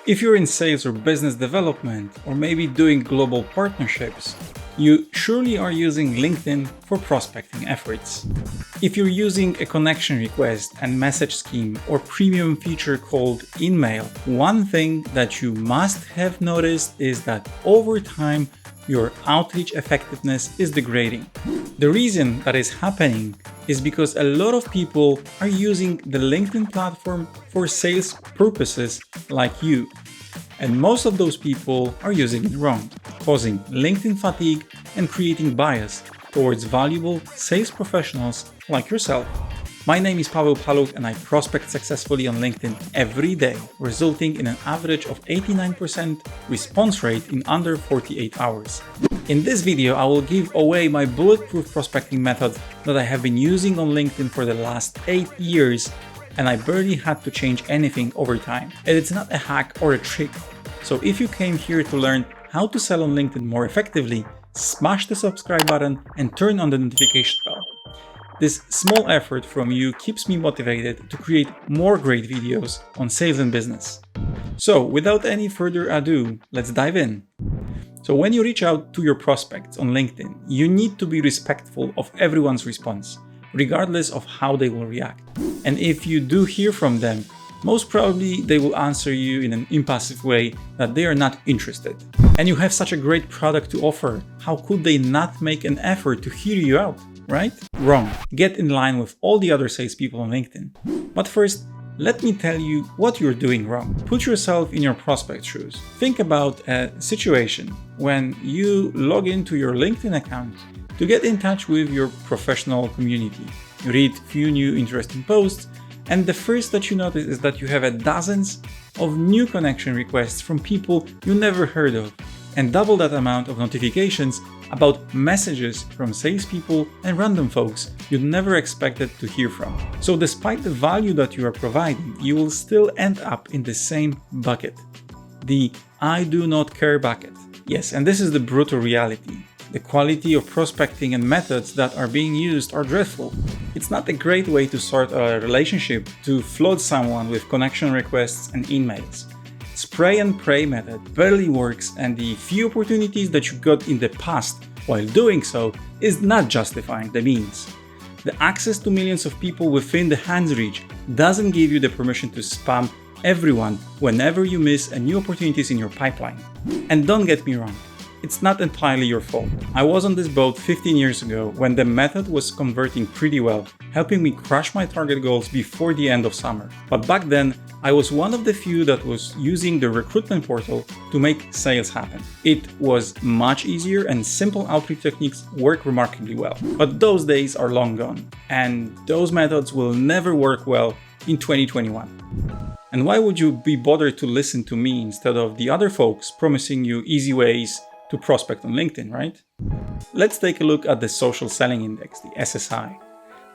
If you're in sales or business development, or maybe doing global partnerships, you surely are using LinkedIn for prospecting efforts. If you're using a connection request and message scheme or premium feature called InMail, one thing that you must have noticed is that over time, your outreach effectiveness is degrading. The reason that is happening is because a lot of people are using the LinkedIn platform for sales purposes like you. And most of those people are using it wrong, causing LinkedIn fatigue and creating bias towards valuable sales professionals like yourself. My name is Paweł Paluch and I prospect successfully on LinkedIn every day, resulting in an average of 89% response rate in under 48 hours. In this video, I will give away my bulletproof prospecting method that I have been using on LinkedIn for the last 8 years, and I barely had to change anything over time. And it's not a hack or a trick. So if you came here to learn how to sell on LinkedIn more effectively, smash the subscribe button and turn on the notification bell. This small effort from you keeps me motivated to create more great videos on sales and business. So without any further ado, let's dive in. So when you reach out to your prospects on LinkedIn, you need to be respectful of everyone's response, regardless of how they will react. And if you do hear from them, most probably they will answer you in an impassive way that they are not interested. And you have such a great product to offer, how could they not make an effort to hear you out, right? Wrong. Get in line with all the other salespeople on LinkedIn. But first, let me tell you what you're doing wrong. Put yourself in your prospect shoes. Think about a situation when you log into your LinkedIn account to get in touch with your professional community. You read few new interesting posts, and the first that you notice is that you have dozens of new connection requests from people you never heard of, and double that amount of notifications about messages from salespeople and random folks you'd never expected to hear from. So despite the value that you are providing, you will still end up in the same bucket, the I do not care bucket. Yes, and this is the brutal reality. The quality of prospecting and methods that are being used are dreadful. It's not a great way to start a relationship to flood someone with connection requests and emails. Spray and pray method barely works, and the few opportunities that you got in the past while doing so is not justifying the means. The access to millions of people within the hand's reach doesn't give you the permission to spam everyone whenever you miss a new opportunities in your pipeline. And don't get me wrong, it's not entirely your fault. I was on this boat 15 years ago when the method was converting pretty well, helping me crush my target goals before the end of summer. But back then, I was one of the few that was using the recruitment portal to make sales happen. It was much easier and simple outreach techniques work remarkably well. But those days are long gone, and those methods will never work well in 2021. And why would you be bothered to listen to me instead of the other folks promising you easy ways to prospect on LinkedIn, right? Let's take a look at the social selling index, the SSI.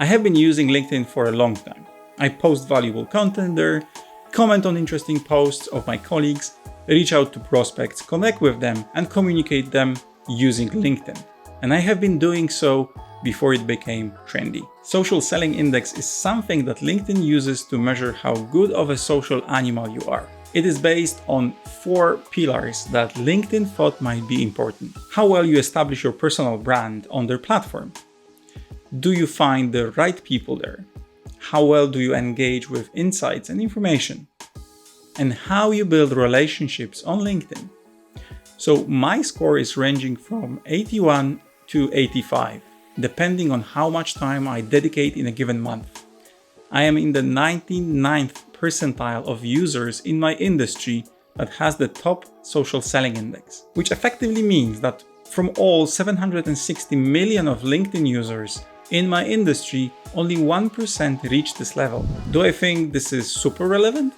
I have been using LinkedIn for a long time. I post valuable content there, comment on interesting posts of my colleagues, reach out to prospects, connect with them, and communicate them using LinkedIn. And I have been doing so before it became trendy. Social selling index is something that LinkedIn uses to measure how good of a social animal you are. It is based on 4 pillars that LinkedIn thought might be important. How well you establish your personal brand on their platform. Do you find the right people there? How well do you engage with insights and information? And how you build relationships on LinkedIn. So my score is ranging from 81 to 85, depending on how much time I dedicate in a given month. I am in the 99th percentile of users in my industry that has the top social selling index, which effectively means that from all 760 million of LinkedIn users in my industry, only 1% reach this level. Do I think this is super relevant?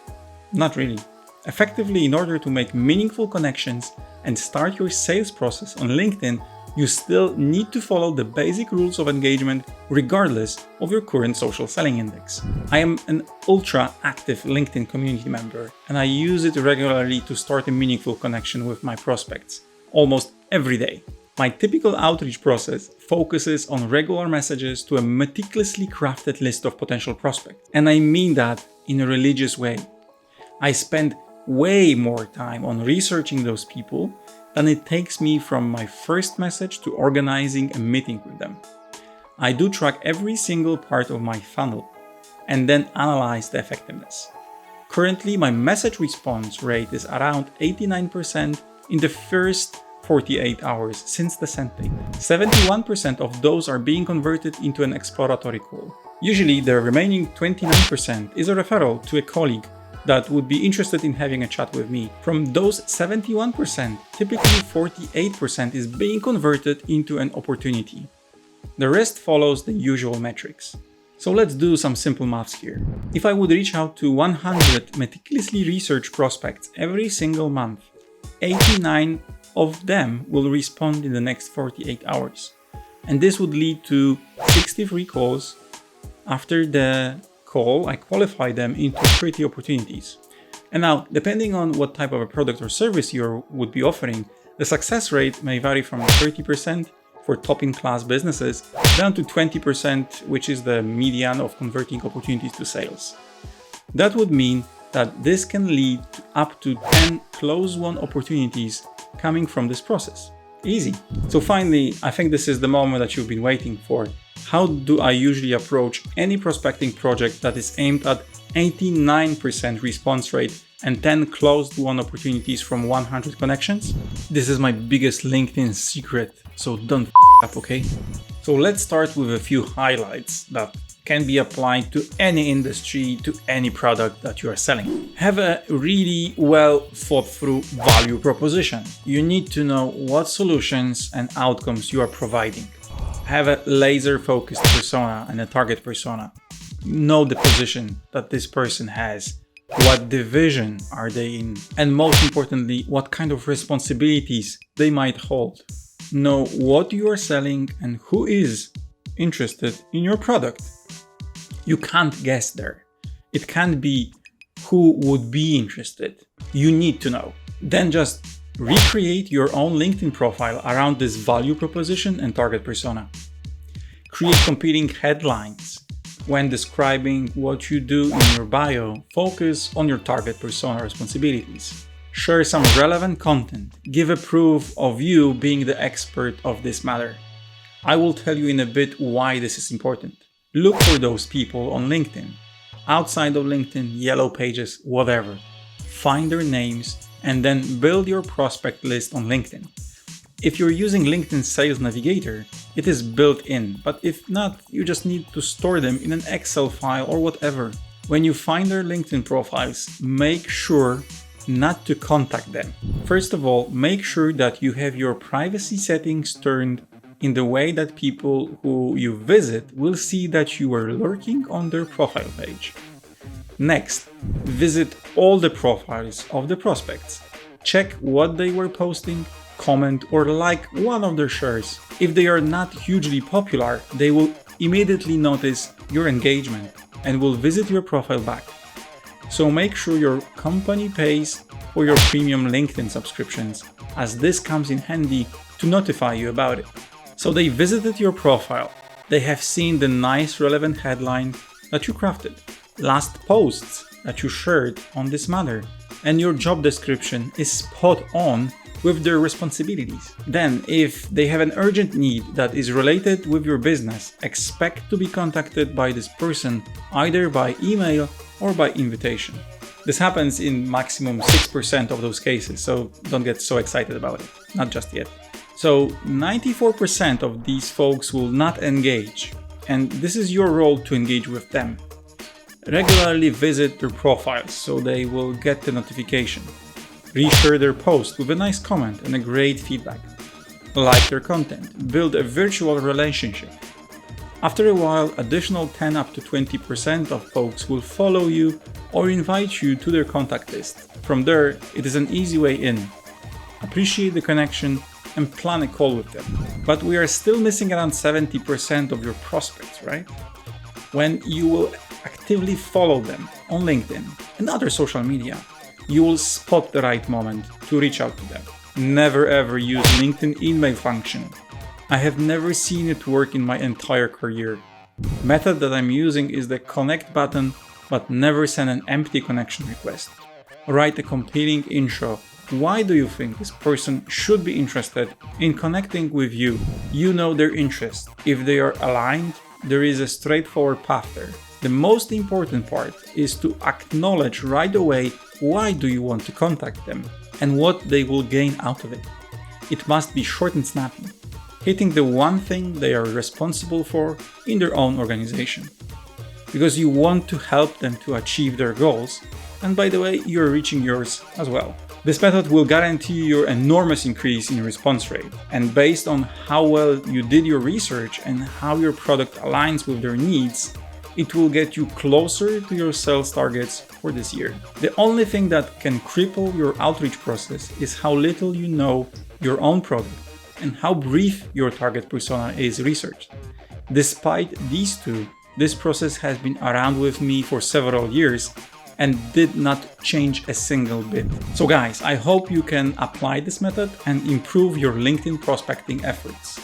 Not really. Effectively, in order to make meaningful connections and start your sales process on LinkedIn, you still need to follow the basic rules of engagement regardless of your current social selling index. I am an ultra active LinkedIn community member, and I use it regularly to start a meaningful connection with my prospects, almost every day. My typical outreach process focuses on regular messages to a meticulously crafted list of potential prospects. And I mean that in a religious way. I spend way more time on researching those people than it takes me from my first message to organizing a meeting with them. I do track every single part of my funnel and then analyze the effectiveness. Currently, my message response rate is around 89% in the first 48 hours since the send date. 71% of those are being converted into an exploratory call. Usually, the remaining 29% is a referral to a colleague that would be interested in having a chat with me. From those 71%, typically 48% is being converted into an opportunity. The rest follows the usual metrics. So let's do some simple maths here. If I would reach out to 100 meticulously researched prospects every single month, 89 of them will respond in the next 48 hours. And this would lead to 63 calls. After the call, I qualify them into pretty opportunities. And now, depending on what type of a product or service you would be offering, the success rate may vary from 30% for top-in-class businesses down to 20%, which is the median of converting opportunities to sales. That would mean that this can lead to up to 10 close-won opportunities coming from this process. Easy. So finally, I think this is the moment that you've been waiting for. How do I usually approach any prospecting project that is aimed at 89% response rate and 10 closed-won opportunities from 100 connections? This is my biggest LinkedIn secret, so don't up, okay? So let's start with a few highlights that can be applied to any industry, to any product that you are selling. Have a really well thought through value proposition. You need to know what solutions and outcomes you are providing. Have a laser focused persona and a target persona. Know the position that this person has. What division are they in? And most importantly, what kind of responsibilities they might hold. Know what you are selling and who is interested in your product. You can't guess there. It can't be who would be interested. You need to know. Then just recreate your own LinkedIn profile around this value proposition and target persona. Create competing headlines. When describing what you do in your bio, focus on your target persona responsibilities. Share some relevant content. Give a proof of you being the expert of this matter. I will tell you in a bit why this is important. Look for those people on LinkedIn. Outside of LinkedIn, Yellow Pages, whatever. Find their names and then build your prospect list on LinkedIn. If you're using LinkedIn Sales Navigator, it is built in, but if not, you just need to store them in an Excel file or whatever. When you find their LinkedIn profiles, make sure not to contact them. First of all, make sure that you have your privacy settings turned in the way that people who you visit will see that you are lurking on their profile page. Next, visit all the profiles of the prospects. Check what they were posting, comment or like one of their shares. If they are not hugely popular, they will immediately notice your engagement and will visit your profile back. So make sure your company pays for your premium LinkedIn subscriptions, as this comes in handy to notify you about it. So they visited your profile, they have seen the nice relevant headline that you crafted, last posts that you shared on this matter, and your job description is spot on with their responsibilities. Then, if they have an urgent need that is related with your business, expect to be contacted by this person either by email or by invitation. This happens in maximum 6% of those cases, so don't get so excited about it, not just yet. So 94% of these folks will not engage, and this is your role to engage with them. Regularly visit their profiles so they will get the notification. Reshare their post with a nice comment and a great feedback. Like their content. Build a virtual relationship. After a while, additional 10 up to 20% of folks will follow you or invite you to their contact list. From there, it is an easy way in. Appreciate the connection and plan a call with them. But we are still missing around 70% of your prospects, right? When you will actively follow them on LinkedIn and other social media, you will spot the right moment to reach out to them. Never ever use LinkedIn email function. I have never seen it work in my entire career. Method that I'm using is the connect button, but never send an empty connection request. Write a compelling intro. Why do you think this person should be interested in connecting with you? You know their interests. If they are aligned, there is a straightforward path there. The most important part is to acknowledge right away why do you want to contact them and what they will gain out of it. It must be short and snappy, hitting the one thing they are responsible for in their own organization. Because you want to help them to achieve their goals, and by the way, you're reaching yours as well. This method will guarantee your enormous increase in response rate, and based on how well you did your research and how your product aligns with their needs, it will get you closer to your sales targets for this year. The only thing that can cripple your outreach process is how little you know your own product and how brief your target persona is researched. Despite these two, this process has been around with me for several years and did not change a single bit. So guys, I hope you can apply this method and improve your LinkedIn prospecting efforts.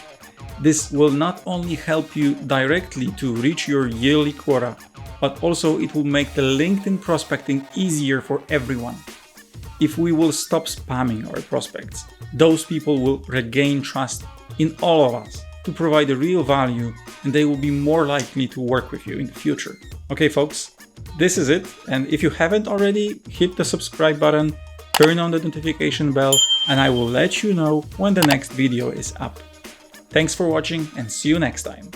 This will not only help you directly to reach your yearly quota, but also it will make the LinkedIn prospecting easier for everyone. If we will stop spamming our prospects, those people will regain trust in all of us to provide a real value, and they will be more likely to work with you in the future. Okay folks, this is it, and if you haven't already, hit the subscribe button, turn on the notification bell, and I will let you know when the next video is up. Thanks for watching and see you next time.